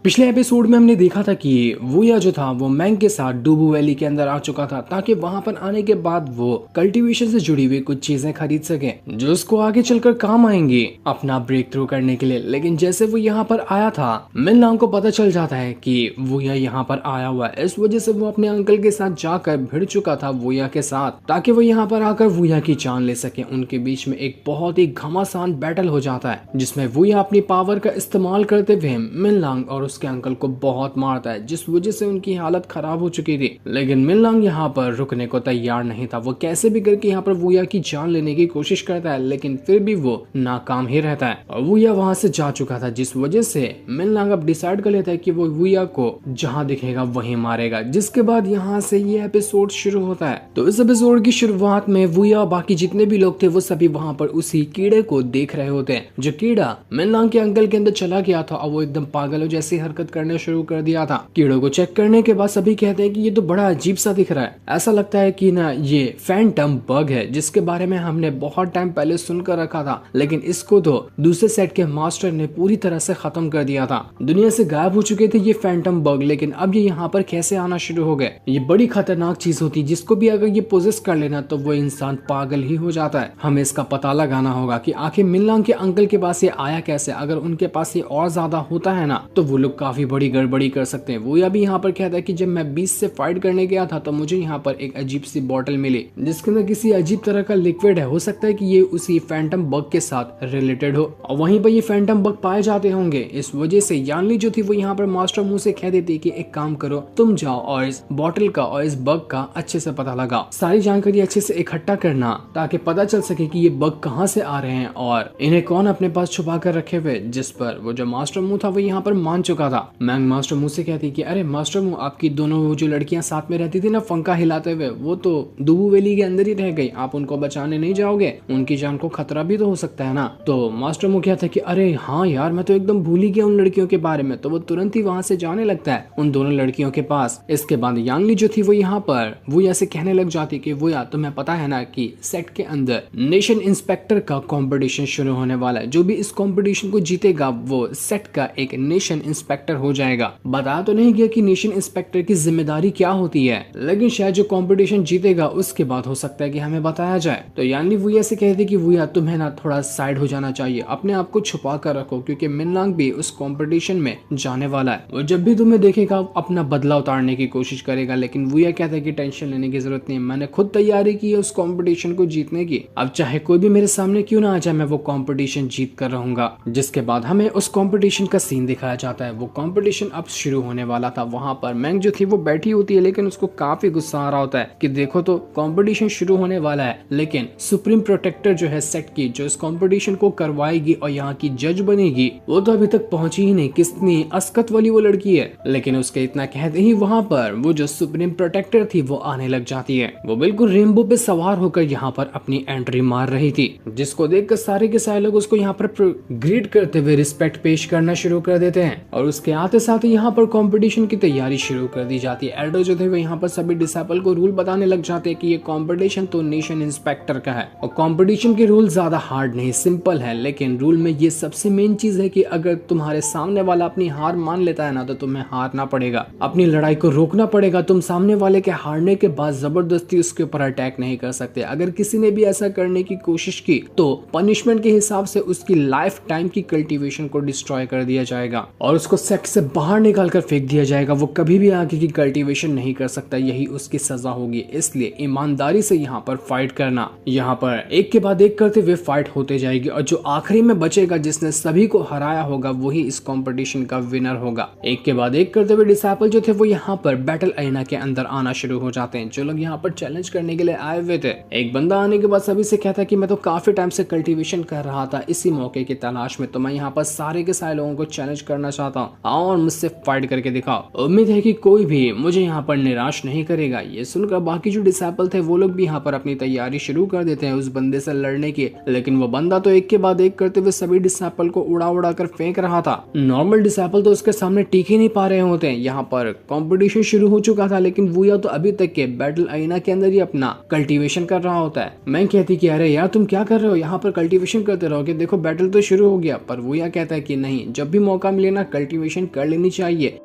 पिछले एपिसोड में हमने देखा था कि वूया जो था वो मैंग के साथ डूबू वैली के अंदर आ चुका था ताकि वहां पर आने के बाद वो कल्टीवेशन से जुड़ी हुई कुछ चीजें खरीद सके जो उसको आगे चलकर काम आएंगी अपना ब्रेक थ्रू करने के लिए। लेकिन जैसे वो यहाँ पर आया था मिनलांग को पता चल जाता है कि वूया यहाँ पर आया हुआ है। इस वजह से वो अपने अंकल के साथ जाकर भिड़ चुका था वूया के साथ ताकि वो यहाँ पर आकर वूया की जान ले सके। उनके बीच में एक बहुत ही घमासान बैटल हो जाता है जिसमें वूया अपनी पावर का इस्तेमाल करते हुए मिनलांग और उसके अंकल को बहुत मारता है जिस वजह से उनकी हालत खराब हो चुकी थी। लेकिन मिनलांग यहाँ पर रुकने को तैयार नहीं था। वो कैसे भी करके यहाँ पर वूया की जान लेने की कोशिश करता है लेकिन फिर भी वो नाकाम ही रहता है और वूया वहां से जा चुका था जिस वजह से मिनलांग अब डिसाइड कर लेता है कि वो वूया को जहाँ दिखेगा वहीं मारेगा। जिसके बाद यहाँ से ये एपिसोड शुरू होता है। तो इस एपिसोड की शुरुआत में वूया बाकी जितने भी लोग थे वो सभी वहाँ पर उसी कीड़े को देख रहे होते हैं जो कीड़ा मिनलांग के अंकल के अंदर चला गया था और वो एकदम पागलों जैसी हरकत करने शुरू कर दिया था। कीड़ों को चेक करने के बाद सभी कहते हैं कि ये तो बड़ा अजीब सा दिख रहा है। ऐसा लगता है कि ना ये फैंटम बग है जिसके बारे में हमने बहुत टाइम पहले सुनकर रखा था लेकिन इसको तो दूसरे सेट के मास्टर ने पूरी तरह से खत्म कर दिया था। दुनिया से गायब हो चुके थे ये फैंटम बग लेकिन अब ये यहाँ पर कैसे आना शुरू हो गए। ये बड़ी खतरनाक चीज होती है जिसको भी अगर ये पोजेस कर लेना तो वो इंसान पागल ही हो जाता है। हमें इसका पता लगाना होगा कि आखिर मिनलांग के अंकल के पास ये आया कैसे। अगर उनके पास ये और ज्यादा होता है ना तो वो लोग काफी बड़ी गड़बड़ी कर सकते हैं। वो अभी यहाँ पर कहता है कि जब मैं 20 से फाइट करने गया था तो मुझे यहाँ पर एक अजीब सी बोतल मिली जिसके अंदर किसी अजीब तरह का लिक्विड है। हो सकता है कि ये उसी फैंटम बग के साथ रिलेटेड हो और वहीं पर ये फैंटम बग पाए जाते होंगे। इस वजह से यानली जो थी वो यहाँ पर मास्टर मुंह से कह देती कि एक काम करो तुम जाओ और इस बोतल का और इस बग का अच्छे से पता लगाओ। सारी जानकारी अच्छे से इकट्ठा करना ताकि पता चल सके कि ये बग कहाँ से आ रहे हैं और इन्हें कौन अपने पास छुपा कर रखे हुए। जिस पर वो जो मास्टर मुंह था वो यहाँ पर मान चुका था। मैंग मास्टर मुंह से कहती कि अरे मास्टर मुंह आपकी दोनों वो जो लड़कियां साथ में रहती थी ना फंका हिलाते हुए वो तो दुबू वैली के अंदर ही रह गई। आप उनको बचाने नहीं जाओगे उनकी जान को खतरा भी तो हो सकता है ना। तो मास्टर मुंह कहता कि अरे हाँ यार मैं तो एकदम भूल ही गया उन लड़कियों के बारे में। तो वो तुरंत ही वहां से जाने लगता है उन दोनों लड़कियों के पास। इसके बाद यांगली जो थी वो यहाँ पर वो ऐसे कहने लग जाती कि वो यार तुम्हें पता है ना कि सेट के अंदर नेशन इंस्पेक्टर का कंपटीशन शुरू होने वाला है। जो भी इस कंपटीशन को जीतेगा वो सेट का एक नेशन इंस्पेक्टर हो जाएगा। बता तो नहीं गया कि नेशन इंस्पेक्टर की जिम्मेदारी क्या होती है लेकिन शायद जो कंपटीशन जीतेगा उसके बाद हो सकता है कि हमें बताया जाए। तो यानी वूया से कहते कि वूया तुम्हें ना थोड़ा साइड हो जाना चाहिए अपने आप को छुपा कर रखो क्योंकि मिनलांग भी उस कंपटीशन में जाने वाला है। वो जब भी तुम्हें देखेगा अपना बदला उतारने की कोशिश करेगा। लेकिन वूया कहता है कि टेंशन लेने की जरूरत नहीं है मैंने खुद तैयारी की है उस कंपटीशन को जीतने की। अब चाहे कोई भी मेरे सामने क्यों ना आ जाए मैं वो कंपटीशन जीत कर रहूंगा। जिसके बाद हमें उस कंपटीशन का सीन दिखाया जाता है। वो कंपटीशन अब शुरू होने वाला था। वहां पर मैंग जो थी वो बैठी होती है लेकिन उसको काफी गुस्सा आ रहा होता है कि देखो तो कंपटीशन शुरू होने वाला है लेकिन सुप्रीम प्रोटेक्टर जो है सेट की जो इस कंपटीशन को करवाएगी और यहाँ की जज बनेगी वो तो अभी तक पहुंची ही नहीं। कितनी अस्कत वाली वो लड़की है। लेकिन उसके इतना कहते ही वहां पर वो जो सुप्रीम प्रोटेक्टर थी वो आने लग जाती है। वो बिल्कुल रेनबो पे सवार होकर यहाँ पर अपनी एंट्री मार रही थी जिसको देखकर सारे के सारे लोग उसको यहाँ पर ग्रीट करते हुए रिस्पेक्ट पेश करना शुरू कर देते हैं। और उसके आते साथ यहाँ पर कंपटीशन की तैयारी शुरू कर दी जाती है। एल्डो जो थे वो यहाँ पर सभी डिसाइपल को रूल बताने लग जाते हैं कि ये कंपटीशन तो नेशन इंस्पेक्टर का है और कंपटीशन के रूल ज्यादा हार्ड नहीं सिंपल है। लेकिन रूल में ये सबसे मेन चीज है कि अगर तुम्हारे सामने वाला अपनी हार मान लेता है ना तो तुम्हें हारना पड़ेगा। अपनी लड़ाई को रोकना पड़ेगा। तुम सामने वाले के हारने के बाद जबरदस्ती उसके ऊपर अटैक नहीं कर सकते। अगर किसी ने भी ऐसा करने की कोशिश की तो पनिशमेंट के हिसाब से उसकी लाइफ टाइम की कल्टीवेशन को डिस्ट्रॉय कर दिया जाएगा और उसको सेट से बाहर निकाल कर फेंक दिया जाएगा। वो कभी भी आगे की कल्टीवेशन नहीं कर सकता। यही उसकी सजा होगी। इसलिए ईमानदारी से यहाँ पर फाइट करना। यहाँ पर एक के बाद एक करते हुए फाइट होते जाएगी और जो आखिरी में बचेगा जिसने सभी को हराया होगा वही इस कंपटीशन का विनर होगा। एक के बाद एक करते हुए डिसाइपल जो थे वो यहाँ पर बैटल अरेना के अंदर आना शुरू हो जाते हैं। जो लोग यहाँ पर चैलेंज करने के लिए आए हुए थे एक बंदा आने के बाद सभी से कहता है कि मैं तो काफी टाइम से कल्टीवेशन कर रहा था इसी मौके की तलाश में। तो मैं यहाँ पर सारे के सारे लोगों को चैलेंज करना चाहता हूँ आओ और मुझसे फाइट करके दिखाओ। उम्मीद है कि कोई भी मुझे यहाँ पर निराश नहीं करेगा। ये सुनकर बाकी जो डिसाइपल थे वो लोग भी यहाँ पर अपनी तैयारी शुरू कर देते हैं उस बंदे से लड़ने की। लेकिन वो बंदा तो एक के बाद एक करते हुए सभी डिसाइपल को उड़ा उड़ा कर फेंक रहा था। नॉर्मल डिसाइपल तो उसके सामने टिक ही नहीं पा रहे होते हैं। यहाँ पर कंपटीशन शुरू हो चुका था लेकिन वूया तो अभी तक के बैटल अरेना के अंदर ही अपना कल्टीवेशन कर रहा होता है। मैं कहती कि अरे यार तुम क्या कर रहे हो यहाँ पर कल्टीवेशन करते रहोगे देखो बैटल तो शुरू हो गया। पर वूया कहता है कि नहीं जब भी मौका मिले ना कल्टीवेशन कल्टीवेशन कर लेनी चाहिए।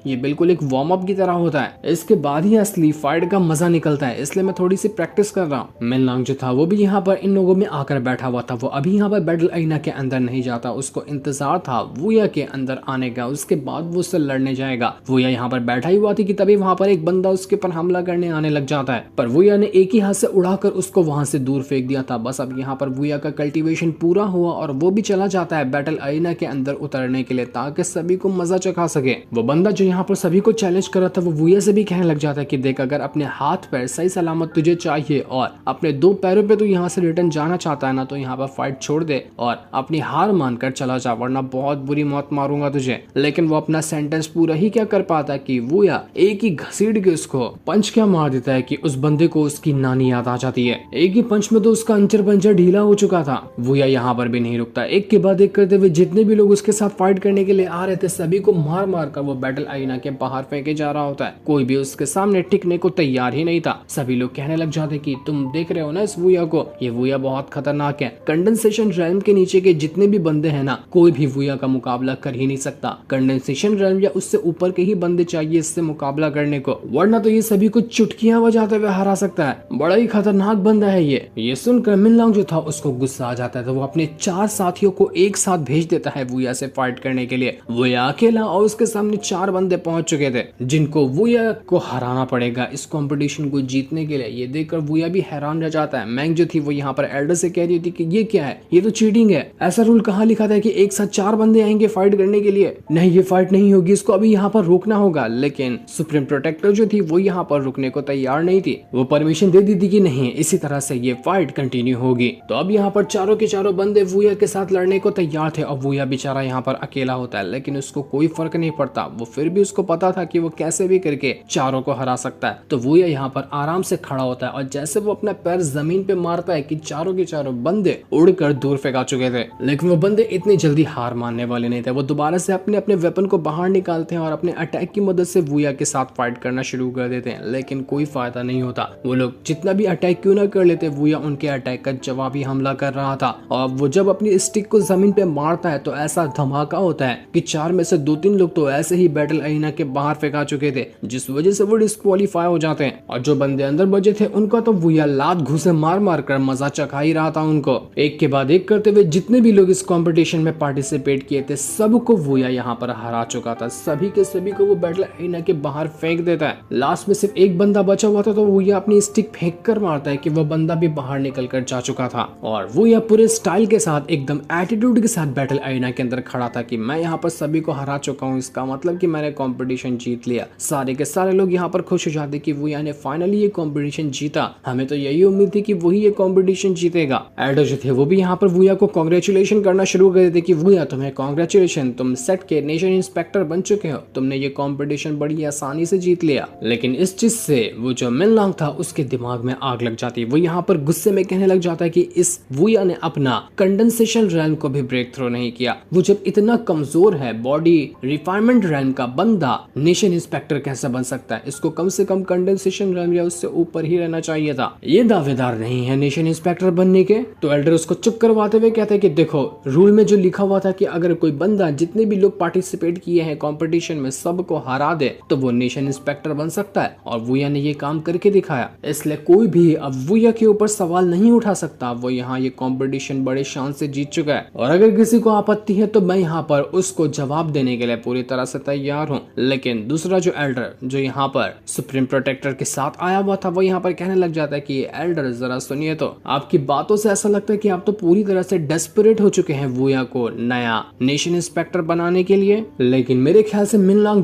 ये बिल्कुल एक वार्म अप की तरह होता है, इसके बाद ही असली फाइट का मजा निकलता है, इसलिए मैं थोड़ी सी प्रैक्टिस कर रहा हूँ। मिनलांग जो था वो भी यहाँ पर इन लोगों में आकर बैठा हुआ था। वो अभी यहाँ पर बैटल अरीना के अंदर नहीं जाता, उसको इंतजार था वुया के अंदर आने का, उसके बाद वो उससे लड़ने जाएगा। वुया यहाँ पर बैठा ही हुआ थी कि तभी वहां पर एक बंदा उसके ऊपर हमला करने आने लग जाता है, पर वुया ने एक ही हाथ से उड़ाकर उसको वहां से दूर फेंक दिया था। बस अब यहाँ पर वुया का कल्टीवेशन पूरा हुआ और वो भी चला जाता है बैटल अरीना के अंदर उतरने के लिए, ताकि सभी को मजा चखा सके। वो बंदा जो यहाँ पर सभी को चैलेंज कर रहा था वो वुया से भी कहने लग जाता है कि देख, अगर अपने हाथ पैर सही सलामत तुझे चाहिए और अपने 2 पैरों पे तू यहाँ से रिटर्न जाना चाहता है ना, तो यहाँ पर फाइट छोड़ दे और अपनी हार मानकर चला जा, वरना बहुत बुरी मौत मारूंगा तुझे। लेकिन वो अपना सेंटेंस पूरा ही क्या कर पाता कि वुया एक ही घसीट के उसको पंच क्या मार देता है कि उस बंदे को उसकी नानी याद आ जाती है। एक ही पंच में तो उसका अंचर पंचर ढीला हो चुका था। वुया यहाँ पर भी नहीं रुकता, एक के बाद एक करते हुए जितने भी लोग उसके साथ फाइट करने के लिए आ रहे थे सभी को मार मार कर वो बैटल अरीना के बाहर फेंके जा रहा होता है। कोई भी उसके सामने टिकने को तैयार ही नहीं था। सभी लोग कहने लग जाते कि तुम देख रहे हो ना इस वुया को, ये वुया बहुत खतरनाक है। कंडेंसेशन रेल्म के नीचे के जितने भी बंदे हैं ना, कोई भी वुया का मुकाबला कर ही नहीं सकता। कंडेंसेशन रेल्म या उससे ऊपर के ही बंदे चाहिए इससे मुकाबला करने को, वरना तो ये सभी को चुटकियां बजाते हुए हरा सकता है। बड़ा ही खतरनाक बंदा है ये सुनकर मिनलांग जो था उसको गुस्सा आ जाता है, तो वो अपने 4 साथियों को एक साथ भेज देता है वुया से फाइट करने के लिए। वुया अकेला और उसके सामने 4 बंदे पहुंच चुके थे जिनको वुया को हराना पड़ेगा इस कंपटीशन को जीतने के लिए। ये देखकर वुया भी हैरान रह जाता है। मैंग जो थी वो यहाँ पर एल्डर से कह रही थी कि ये क्या है, ये तो चीटिंग है। ऐसा रूल कहाँ लिखा था कि एक साथ 4 बंदे आएंगे फाइट करने के लिए? नहीं, ये फाइट नहीं होगी, इसको अभी यहाँ पर रोकना होगा। लेकिन सुप्रीम प्रोटेक्टर जो थी वो यहाँ पर रुकने को तैयार नहीं थी। वो परमिशन दे दी थी कि नहीं, इसी तरह से ये फाइट कंटिन्यू होगी। तो अब यहाँ पर चारों के चारों बंदे वुया के साथ लड़ने को तैयार थे और वुया बेचारा यहाँ पर अकेला होता है, लेकिन उसको कोई फर्क नहीं पड़ता। वो फिर भी उसको पता था कि वो कैसे भी करके चारों को हरा सकता है। तो वुया यहाँ पर आराम से खड़ा होता है और जैसे वो अपना पैर जमीन पे मारता है कि चारों के चारों बंदे उड़कर दूर फेंका चुके थे। लेकिन वो बंदे इतनी जल्दी हार मानने वाले नहीं थे। वो दोबारा से अपने अपने वेपन को बाहर निकालते हैं और अपने अटैक की मदद से वुया के साथ फाइट करना शुरू कर देते हैं, लेकिन कोई फायदा नहीं होता। वो लोग जितना भी अटैक क्यों ना कर लेते, वुया उनके अटैक का जवाबी हमला कर रहा था। और वो जब अपनी स्टिक को जमीन पे मारता है तो ऐसा धमाका होता है कि 4 में से 2-3 लोग तो ऐसे ही बैटल अरीना के बाहर फेंका चुके थे, जिस वजह से वो डिस्क्वालीफाई हो जाते हैं। और जो बंदे अंदर बचे थे उनका तो वुया लात घुसे मार मार कर मजा चखा ही रहा था उनको। एक के बाद एक करते हुए जितने भी लोग इस कंपटीशन में पार्टिसिपेट किए थे सबको वुया यहाँ पर हरा चुका था। सभी के सभी को वो बैटल अरीना के बाहर फेंक देता है। लास्ट में सिर्फ एक बंदा बचा हुआ था, तो वुया अपनी स्टिक फेंक कर मारता है कि वो बंदा भी बाहर निकल कर जा चुका था। और वुया पूरे स्टाइल के साथ एकदम एटीट्यूड के साथ बैटल अरीना के अंदर खड़ा था कि मैं यहाँ पर सभी को हरा चुका हूँ, इसका मतलब कि मैंने कंपटीशन जीत लिया। सारे के सारे लोग यहाँ पर खुश हो जाते कि वुया ने फाइनली ये कंपटीशन जीता। हमें तो यही उम्मीद थी कि वही ये कंपटीशन जीतेगा। एल्डर जो थे वो भी यहाँ पर वुया को कांग्रेचुलेशन करना शुरू कर देते कि वुया तुम्हें कांग्रेचुलेशन, तुम सेट के नेशन इंस्पेक्टर बन चुके हो, तुमने ये कंपटीशन बड़ी आसानी से जीत लिया। लेकिन इस चीज से वो जो मिनलांग था उसके दिमाग में आग लग जाती। वो यहाँ पर गुस्से में कहने लग जाता है कि इस वुया ने अपना कंडेंसेशन रेल्म को भी ब्रेक थ्रू नहीं किया। वो जब इतना कमजोर है, बॉडी रिफाइनमेंट रेल्म का बंदा नेशन इंस्पेक्टर कैसे बन सकता है? इसको कम से कम कंडेंसेशन रेल्म या उससे ऊपर ही रहना चाहिए था। ये दावेदार नहीं है नेशन इंस्पेक्टर बनने के। तो एल्डर उसको चुप करवाते हुए कहते हैं कि देखो, रूल में जो लिखा हुआ था कि अगर कोई बंदा जितने भी लोग पार्टिसिपेट किए हैं कंपटीशन में सबको हरा दे तो वो नेशन इंस्पेक्टर बन सकता है, और वुया ने ये काम करके दिखाया। इसलिए कोई भी अब वुया के ऊपर सवाल नहीं उठा सकता। वो यहाँ ये कंपटीशन बड़े शान से जीत चुका है, और अगर किसी को आपत्ति है तो मैं यहाँ पर उसको जवाब देने के लिए पूरी तरह से तैयार हूँ। लेकिन दूसरा जो एल्डर जो यहाँ पर सुप्रीम प्रोटेक्टर के साथ आया हुआ था वो यहाँ पर कहने लग जाता है कि एल्डर जरा सुनिए, तो आपकी बातों से ऐसा लगता है कि आप तो पूरी तरह से डेस्परेट हो चुके हैं वुया को नया नेशन इंस्पेक्टर बनाने के लिए। लेकिन मेरे ख्याल से मिनलांग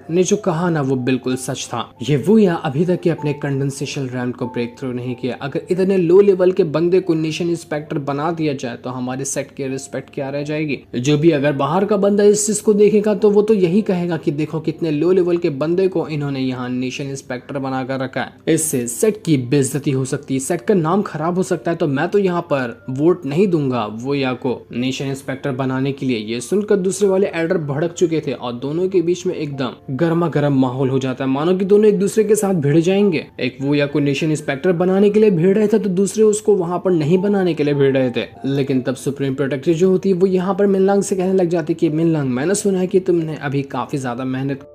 ने जो कहा ना वो बिल्कुल सच था। ये वुया अभी तक अपने कंडेंसेशन रेल्म को ब्रेक थ्रू नहीं किया। अगर इतने लो लेवल के बंदे को नेशन इंस्पेक्टर बना दिया जाए तो हमारे सेट की रिस्पेक्ट क्या रह जाएगी? जो भी अगर बाहर का बंदा इस चीज को देखेगा तो वो तो यही कहेगा कि कि देखो कितने लो लेवल के बंदे को इन्होंने यहाँ नेशन इंस्पेक्टर बनाकर रखा है, इससे सेट की बेइज्जती हो सकती है, सेट का नाम खराब हो सकता है, तो मैं तो यहाँ पर वोट नहीं दूंगा वोया को नेशन इंस्पेक्टर बनाने के लिए। ये सुनकर दूसरे वाले एल्डर भड़क चुके थे और दोनों के बीच में एकदम गर्मा गर्म माहौल हो जाता है, मानो कि दोनों एक दूसरे के साथ भिड़ जाएंगे। एक वोया को नेशन इंस्पेक्टर बनाने के लिए भिड़ रहे थे तो दूसरे उसको वहां पर नहीं बनाने के लिए भिड़ रहे थे। लेकिन तब सुप्रीम प्रोटेक्टर जो होती है वो यहाँ पर मिनलांग से कहने लग जाती कि मिनलांग, मैंने सुना है कि तुमने अभी काफी ज्यादा मेहनत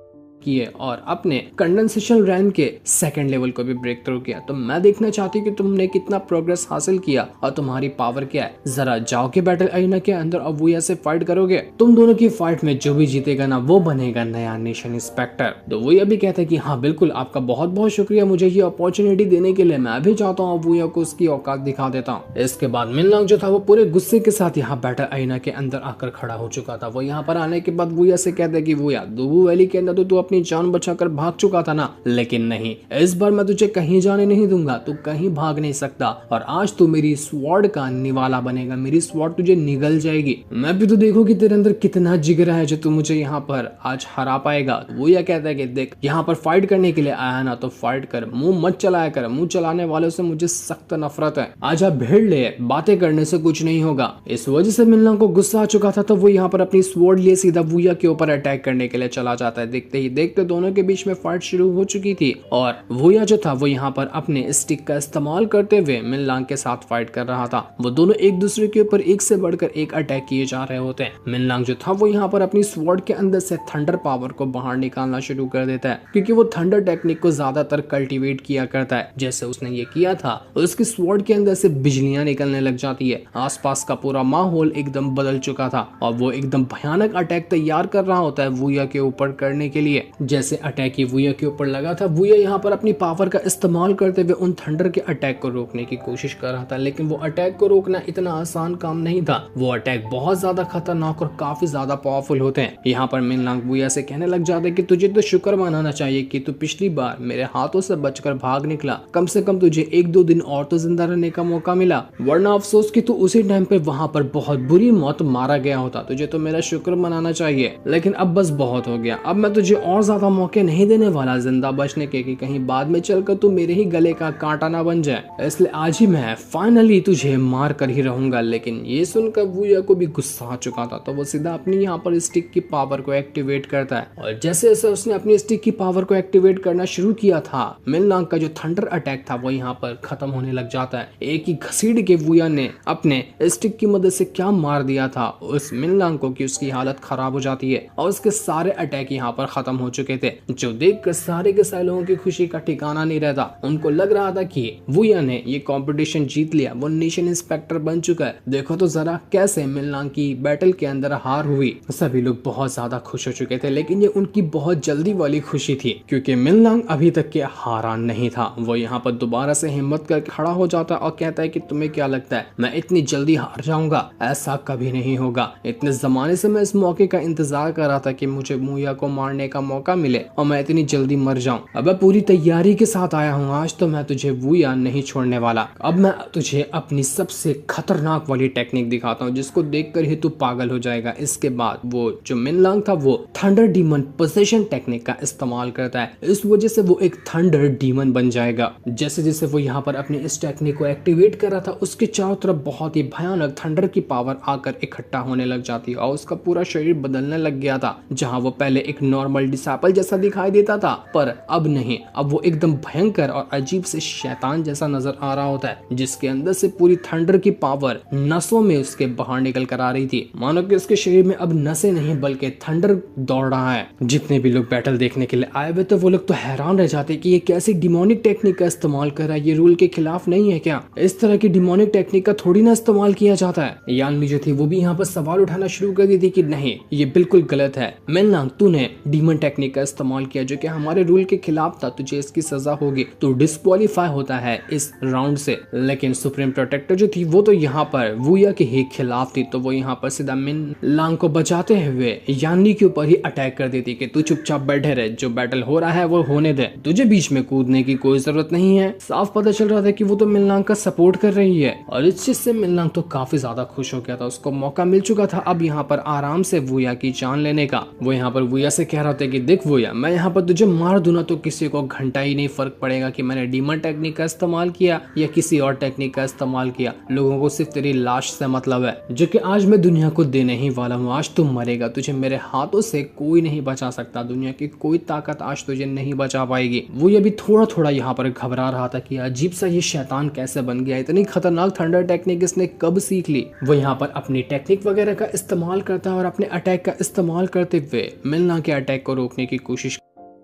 किए और अपने कंडेंसेशन रैंक के सेकंड लेवल को भी ब्रेक थ्रू किया, तो मैं देखना चाहती कि तुमने कितना प्रोग्रेस हासिल किया और तुम्हारी पावर क्या है। जरा जाओ के बैटल अरीना के अंदर और वोया से फाइट करोगे। तुम दोनों की फाइट में जो भी जीतेगा ना वो बनेगा नया नेशन इंस्पेक्टर। तो वोया भी कहता है कि हाँ बिल्कुल, आपका बहुत बहुत शुक्रिया मुझे ये अपॉर्चुनिटी देने के लिए। मैं भी चाहता हूँ वोया को उसकी औकात दिखा देता हूँ। इसके बाद मिनलांग जो था वो पूरे गुस्से के साथ यहाँ बैटल अरीना के अंदर आकर खड़ा हो चुका था। वो यहाँ पर आने के बाद वोया से कहता है कि वोया, दुबू वैली के अंदर तो तू अपनी जान बचाकर भाग चुका था ना, लेकिन नहीं, इस बार मैं तुझे कहीं जाने नहीं दूंगा, तू कहीं भाग नहीं सकता और आज तू मेरी स्वॉर्ड का निवाला बनेगा, मेरी स्वॉर्ड तुझे निगल जाएगी। मैं भी तो देखूं कि तेरे अंदर कितना जिगर है जो तू मुझे यहाँ पर आज हरा पाएगा। वो यह कहता है कि देख, यहाँ पर फाइट करने के लिए आया ना तो फाइट कर, मुंह मत चलाया कर, मुंह चलाने वालों से मुझे सख्त नफरत है। आज आप भिड़ ले, बातें करने से कुछ नहीं होगा। इस वजह से मिनलांग को गुस्सा आ चुका था तो वो यहाँ पर अपनी स्वॉर्ड लिए सीधा वोया के ऊपर अटैक करने के लिए चला जाता है। देखते ही देखते दोनों के बीच में फाइट शुरू हो चुकी थी और वोया जो था वो यहाँ पर अपने स्टिक का इस्तेमाल करते हुए मिनलांग के साथ फाइट कर रहा था। वो दोनों एक दूसरे के ऊपर एक से बढ़कर एक अटैक किए जा रहे होते हैं। मिनलांग जो था वो यहाँ पर अपनी स्वॉर्ड के अंदर से थंडर पावर को बाहर निकालना शुरू कर देता है, क्योंकि वो थंडर टेक्निक को ज्यादातर कल्टीवेट किया करता है। जैसे उसने ये किया था, उसकी स्वॉर्ड के अंदर से बिजलियां निकलने लग जाती है। आसपास का पूरा माहौल एकदम बदल चुका था और वो एकदम भयानक अटैक तैयार कर रहा होता है वोया के ऊपर करने के लिए। जैसे अटैक ही वोया के ऊपर लगा था, वोया यहाँ पर अपनी पावर का इस्तेमाल करते हुए उन थंडर के अटैक को रोकने की कोशिश कर रहा था, लेकिन वो अटैक को रोकना इतना आसान काम नहीं था। वो अटैक बहुत ज्यादा खतरनाक और काफी ज्यादा पावरफुल होते हैं। यहाँ पर मिनलांग वोया से कहने लग जाते कि तुझे तो शुक्र मनाना चाहिए कि तू पिछली बार मेरे हाथों से बचकर भाग निकला, कम से कम तुझे 1-2 दिन और तो जिंदा रहने का मौका मिला, वरना अफसोस कि तू उसी टाइम पे वहां पर बहुत बुरी मौत मारा गया होता। तुझे तो मेरा शुक्र मनाना चाहिए, लेकिन अब बस बहुत हो गया। अब मैं तुझे और ज्यादा मौके नहीं देने वाला जिंदा बचने के, कि कहीं बाद में चलकर तू मेरे ही गले का कांटा ना बन जाए। इसलिए आज ही मैं फाइनली तुझे मार कर ही रहूंगा। लेकिन ये सुनकर वोया को भी गुस्सा आ चुका था, तो वो सीधा अपनी यहाँ पर स्टिक की पावर को एक्टिवेट करता है और जैसे जैसे उसने अपनी स्टिक की पावर को एक्टिवेट करना शुरू किया था, मिनलांग का जो थंडर अटैक था वो यहाँ पर खत्म होने लग जाता है। एक ही घसीट के वोया ने अपने स्टिक की मदद से क्या मार दिया था उस मिनलांग को कि उसकी हालत खराब हो जाती है और उसके सारे अटैक यहाँ पर खत्म हो चुके थे, जो देखकर सारे के सारे लोगों की खुशी का ठिकाना नहीं रहता। उनको लग रहा था कि वोया ने ये कंपटीशन जीत लिया, वो नेशन इंस्पेक्टर बन चुका है। देखो तो जरा कैसे मिनलांग की बैटल के अंदर हार हुई। सभी लोग बहुत ज्यादा खुश हो चुके थे, लेकिन ये उनकी बहुत जल्दी वाली खुशी थी, क्योंकि मिनलांग अभी तक के हारा नहीं था। वो यहाँ पर दोबारा से हिम्मत करके खड़ा हो जाता और कहता है कि तुम्हें क्या लगता है मैं इतनी जल्दी हार जाऊंगा? ऐसा कभी नहीं होगा। इतने जमाने से मैं इस मौके का इंतजार कर रहा था कि मुझे वोया को मारने का मौका मिले और मैं इतनी जल्दी मर जाऊं। अब मैं पूरी तैयारी के साथ आया हूँ, आज तो मैं तुझे वोया नहीं छोड़ने वाला। अब मैं तुझे अपनी सबसे खतरनाक वाली टेक्निक दिखाता हूँ, जिसको देखकर ही तू पागल हो जाएगा। इसके बाद वो जो मिनलांग था वो थंडर डीमन पोसेशन टेक्निक का इस्तेमाल करता है। इस वजह से वो एक थंडर डीमन बन जाएगा। जैसे जैसे वो यहाँ पर अपनी इस टेक्निक को एक्टिवेट कर रहा था, उसके चारों तरफ बहुत ही भयानक थंडर की पावर आकर इकट्ठा होने लग जाती है और उसका पूरा शरीर बदलने लग गया था। जहाँ वो पहले एक नॉर्मल डिसाइपल जैसा दिखाई देता था, पर अब नहीं, अब वो एकदम भयंकर और अजीब से शैतान जैसा नजर आ रहा होता है, जिसके अंदर से पूरी थंडर की पावर नसों में उसके बाहर निकल कर आ रही थी। मानो कि उसके शरीर में अब नसें नहीं बल्कि थंडर दौड़ रहा है। जितने भी लोग बैटल देखने के लिए आए हुए थे वो लोग तो हैरान रह जाते कि ये कैसी डिमोनिक टेक्निक का इस्तेमाल कर रहा है, ये रूल के खिलाफ नहीं है क्या? इस तरह की डिमोनिक टेक्निक का थोड़ी ना इस्तेमाल किया जाता है। यानमी जो थी वो भी यहाँ पर सवाल उठाना शुरू कर दी थी कि नहीं, ये बिल्कुल गलत है। मिनलांग, तूने डीमन टेक्निक का इस्तेमाल किया जो कि हमारे रूल के खिलाफ था, तुझे इसकी सजा होगी, तू डिस्क्वालीफाई होता है इस राउंड से। लेकिन सुप्रीम प्रोटेक्टर जो थी वो तो यहाँ पर वोया के ही खिलाफ थी, तो वो यहाँ पर सीधा मिनलांग को बचाते हुए यानमी के ऊपर ही अटैक कर देती कि तू चुपचाप बैठे रहे, जो बैटल हो रहा है वो होने दे, तुझे बीच में कूदने की कोई जरूरत नहीं है। साफ पता चल रहा था कि वो तो मिनलांग का सपोर्ट कर रही है और इस चीज से मिनलांग तो काफी ज्यादा खुश हो गया था। उसको मौका मिल चुका था अब यहाँ पर आराम से वोया की जान लेने का। वो यहाँ पर वोया से कह रहा था कि कि देख वो या मैं यहाँ पर तुझे मार दूं ना तो किसी को घंटा ही नहीं फर्क पड़ेगा कि मैंने डीमन टेक्निक का इस्तेमाल किया या किसी और टेक्निक का इस्तेमाल किया। लोगों को सिर्फ तेरी लाश से मतलब है, जो कि आज मैं दुनिया को देने ही वाला हूँ। आज तू मरेगा, तुझे मेरे हाथों से कोई नहीं बचा सकता, दुनिया की कोई ताकत आज तुझे नहीं बचा पाएगी। वो ये भी थोड़ा थोड़ा यहाँ पर घबरा रहा था कि अजीब सा ये शैतान कैसे बन गया, इतनी खतरनाक थंडर टेक्निक इसने कब सीख ली। वो यहाँ पर अपनी टेक्निक वगैरह का इस्तेमाल करता है और अपने अटैक का इस्तेमाल करते हुए मिलना के अटैक को रोकने की कोशिश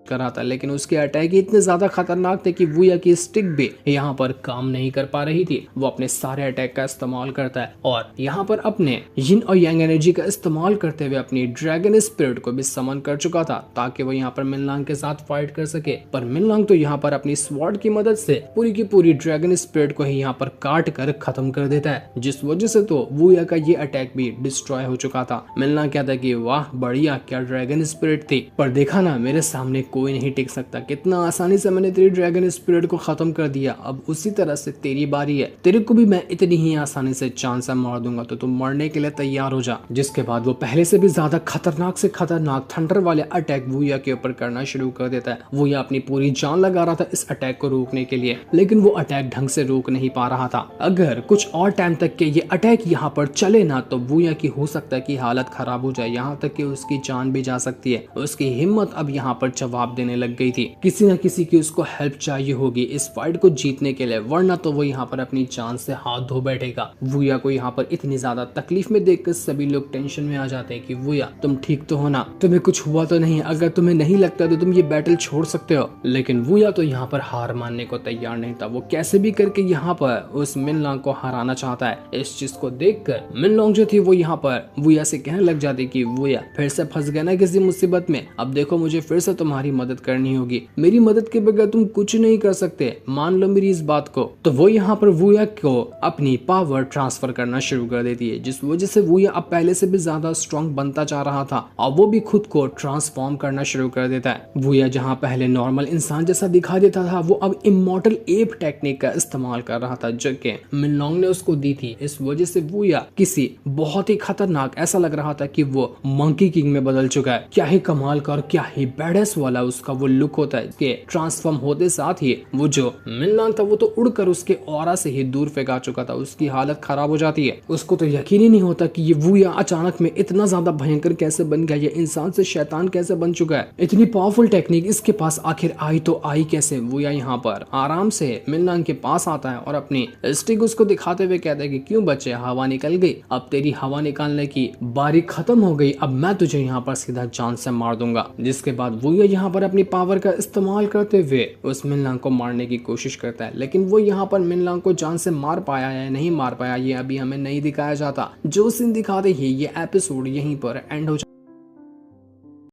कर रहा था, लेकिन उसके अटैक इतने ज्यादा खतरनाक थे कि वुया की स्टिक भी यहाँ पर काम नहीं कर पा रही थी। वो अपने सारे अटैक का इस्तेमाल करता है और यहाँ पर अपने यिन और यांग एनर्जी का इस्तेमाल करते हुए अपनी ड्रैगन स्पिरिट को भी समन कर चुका था ताकि वो यहाँ पर मिनलांग के साथ फाइट कर सके। पर मिनलांग तो यहाँ पर अपनी स्वॉर्ड की मदद से पूरी की पूरी ड्रैगन स्पिरिट को ही यहाँ पर काट कर खत्म कर देता है, जिस वजह से तो वुया का ये अटैक भी डिस्ट्रॉय हो चुका था। मिनलांग कहता कि वाह बढ़िया, क्या ड्रैगन स्पिरिट थी, पर देखा ना मेरे सामने कोई नहीं टिक सकता, कितना आसानी से मैंने तेरी ड्रैगन स्पिरिट को खत्म कर दिया। अब उसी तरह से तेरी बारी है, तेरे को भी मैं इतनी ही आसानी से चांद से मार दूंगा, तो तुम मरने के लिए तैयार हो जा। जिसके बाद वो पहले से भी ज्यादा खतरनाक से खतरनाक थंडर वाले अटैक वुया के ऊपर करना शुरू कर देता है। वुया अपनी पूरी जान लगा रहा था इस अटैक को रोकने के लिए, लेकिन वो अटैक ढंग से रोक नहीं पा रहा था। अगर कुछ और टाइम तक के ये अटैक यहाँ पर चले ना तो वुया की हो सकता है कि हालत खराब हो जाए, यहाँ तक कि उसकी जान भी जा सकती है। उसकी हिम्मत अब यहाँ पर जवाब देने लग गई थी, किसी न किसी की उसको हेल्प चाहिए होगी इस फाइट को जीतने के लिए, वरना तो वो यहाँ पर अपनी जान से हाथ धो बैठेगा। वुया को यहाँ पर इतनी ज्यादा तकलीफ में देखकर सभी लोग टेंशन में आ जाते हैं कि वुया तुम ठीक तो हो ना, तुम्हें कुछ हुआ तो नहीं, अगर तुम्हें नहीं लगता तो तुम ये बैटल छोड़ सकते हो। लेकिन वुया तो यहाँ पर हार मानने को तैयार नहीं था, वो कैसे भी करके यहाँ पर उस मिनलांग को हराना चाहता है। इस चीज को देखकर मिनलांग जो थी वो यहाँ पर वुया से कहने लग जाती कि वुया फिर से फंस गया ना किसी मुसीबत में, अब देखो मुझे फिर से तुम्हारी मदद करनी होगी, मेरी मदद के बगैर तुम कुछ नहीं कर सकते, मान लो मेरी इस बात को। तो वो यहाँ पर वुया को अपनी पावर ट्रांसफर करना शुरू कर देती है, जिस वजह से वुया अब पहले से भी ज्यादा स्ट्रॉन्ग बनता जा रहा था और वो भी खुद को ट्रांसफॉर्म करना शुरू कर देता है। वुया जहाँ पहले नॉर्मल इंसान जैसा दिखा देता था, वो अब इमॉर्टल एप टेक्निक का इस्तेमाल कर रहा था जो कि मिनलांग ने उसको दी थी। इस वजह से वुया किसी बहुत ही खतरनाक, ऐसा लग रहा था कि वो मंकी किंग में बदल चुका है। क्या ही कमाल का और क्या ही बैडेस वाला उसका वो लुक होता है कि ट्रांसफॉर्म होते साथ ही वो जो मिनलांग था वो तो उड़कर उसके ऑरा से ही दूर फेंका चुका था, उसकी हालत खराब हो जाती है। उसको तो यकीन ही नहीं होता कि ये वुया अचानक में इतना ज्यादा भयंकर कैसे बन गया, ये इंसान से शैतान कैसे बन चुका है, इतनी पावरफुल टेक्निक इसके पास आखिर आई तो आई कैसे। वुया यहाँ पर आराम से मिनलांग के पास आता है और अपनी स्टिक उसको दिखाते हुए कहता है कि क्यों बच्चे, हवा निकल गई, अब तेरी हवा निकालने की बारी खत्म हो गई, अब मैं तुझे यहाँ पर सीधा जान से मार दूंगा। जिसके बाद वुया यहाँ पर अपनी पावर का इस्तेमाल करते हुए उस मिनलांग को मारने की कोशिश करता है, लेकिन वो यहाँ पर मिनलांग को जान से मार पाया या नहीं मार पाया ये अभी हमें नहीं दिखाया जाता। जो सीन दिखाते ही ये एपिसोड यहीं पर एंड हो